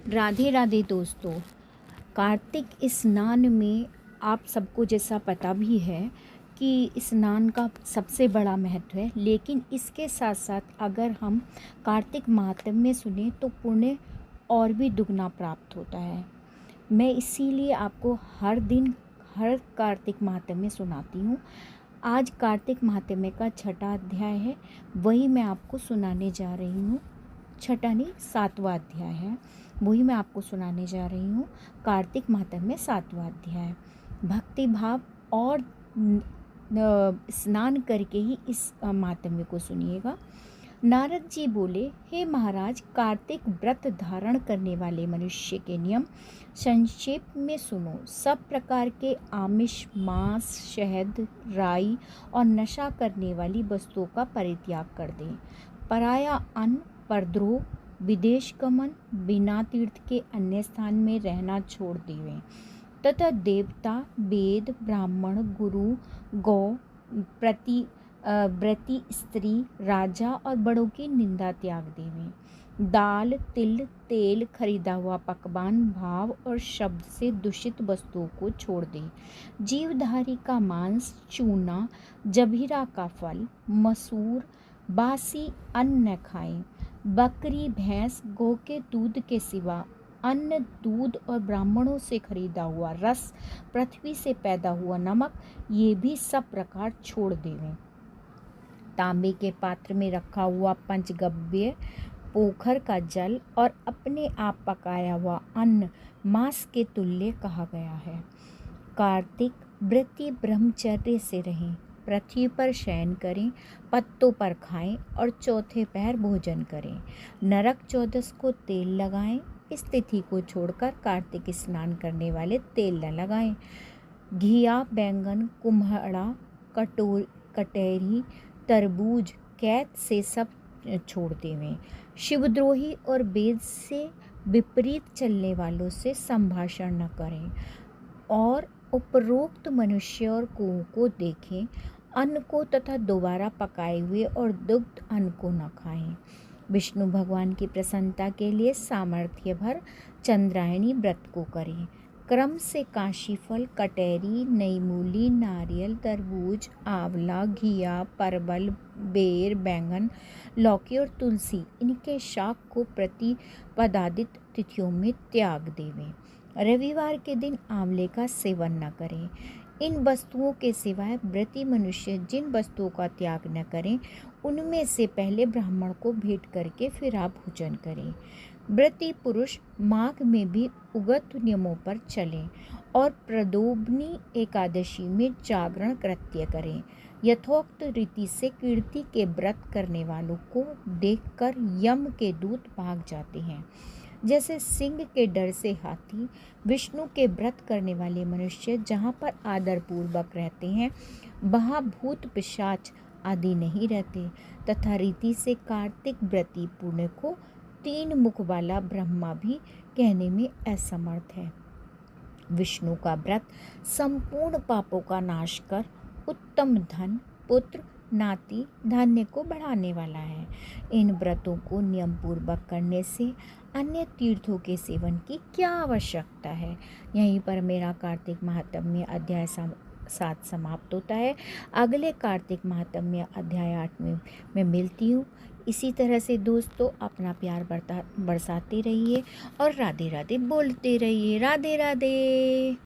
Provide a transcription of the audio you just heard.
राधे राधे दोस्तों। कार्तिक स्नान में आप सबको जैसा पता भी है कि स्नान का सबसे बड़ा महत्व है, लेकिन इसके साथ साथ अगर हम कार्तिक माहात्म्य सुने तो पुण्य और भी दुगना प्राप्त होता है। मैं इसीलिए आपको हर दिन हर कार्तिक माहात्म्य सुनाती हूँ। आज कार्तिक माहात्म्य का छठा अध्याय है, वही मैं आपको सुनाने जा रही हूँ। छठा नहीं, सातवां अध्याय है, वही मैं आपको सुनाने जा रही हूँ। कार्तिक माहात्म्य में सातवां अध्याय। भक्ति भाव और स्नान करके ही इस माहात्म्य को सुनिएगा। नारद जी बोले, हे महाराज, कार्तिक व्रत धारण करने वाले मनुष्य के नियम संक्षेप में सुनो। सब प्रकार के आमिष, मांस, शहद, राई और नशा करने वाली वस्तुओं का परित्याग कर दें। पराया अन्न, परद्रोह, विदेश गमन, बिना तीर्थ के अन्य स्थान में रहना छोड़ देवें तथा देवता, वेद, ब्राह्मण, गुरु, गौ, व्रती स्त्री, राजा और बड़ों की निंदा त्याग देवें। दाल, तिल, तेल, खरीदा हुआ पकवान, भाव और शब्द से दूषित वस्तुओं को छोड़ दें। जीवधारी का मांस, चूना, जबीरा का फल, मसूर, बासी अन्न न खाएं। बकरी, भैंस, गौ के दूध के सिवा अन्न, दूध और ब्राह्मणों से खरीदा हुआ रस, पृथ्वी से पैदा हुआ नमक, ये भी सब प्रकार छोड़ देवें। तांबे के पात्र में रखा हुआ पंचगव्य, पोखर का जल और अपने आप पकाया हुआ अन्न मांस के तुल्य कहा गया है। कार्तिक व्रती ब्रह्मचर्य से रहें, पृथ्वी पर शयन करें, पत्तों पर खाएं और चौथे पहर भोजन करें। नरक चौदस को तेल लगाएं। इस तिथि को छोड़कर कार्तिक स्नान करने वाले तेल न लगाएं। घिया, बैंगन, कुम्हड़ा, कटहरी, तरबूज, कैत से सब छोड़ देवें। शिवद्रोही और वेद से विपरीत चलने वालों से संभाषण न करें और उपरोक्त मनुष्य और कुओं को देखें। अन्न को तथा दोबारा पकाए हुए और दुग्ध अन्न को न खाएं। विष्णु भगवान की प्रसन्नता के लिए सामर्थ्य भर चंद्रायणी व्रत को करें। क्रम से काशीफल, कटहरी, नई मूली, नारियल, तरबूज, आंवला, घिया, परवल, बेर, बैंगन, लौकी और तुलसी, इनके शाक को प्रतिपदादित तिथियों में त्याग देवें। रविवार के दिन आंवले का सेवन न करें। इन वस्तुओं के सिवाय व्रती मनुष्य जिन वस्तुओं का त्याग न करें, उनमें से पहले ब्राह्मण को भेंट करके फिर आप भोजन करें। व्रती पुरुष माघ में भी उगत नियमों पर चलें और प्रदोभनी एकादशी में जागरण कृत्य करें। यथोक्त रीति से कीर्ति के व्रत करने वालों को देखकर यम के दूत भाग जाते हैं। जैसे सिंह के डर से हाथी, विष्णु के व्रत करने वाले मनुष्य जहाँ पर आदरपूर्वक रहते हैं, वहाँ भूत पिशाच आदि नहीं रहते। तथा रीति से कार्तिक व्रती पुण्य को 3 मुख वाला ब्रह्मा भी कहने में असमर्थ है। विष्णु का व्रत संपूर्ण पापों का नाश कर उत्तम धन, पुत्र, नाती, धान्य को बढ़ाने वाला है। इन व्रतों को नियम पूर्वक करने से अन्य तीर्थों के सेवन की क्या आवश्यकता है। यहीं पर मेरा कार्तिक माहात्म्य अध्याय 7 समाप्त होता है। अगले कार्तिक माहात्म्य अध्याय 8 में मैं मिलती हूँ। इसी तरह से दोस्तों अपना प्यार बरसाते रहिए और राधे राधे बोलते रहिए। राधे राधे।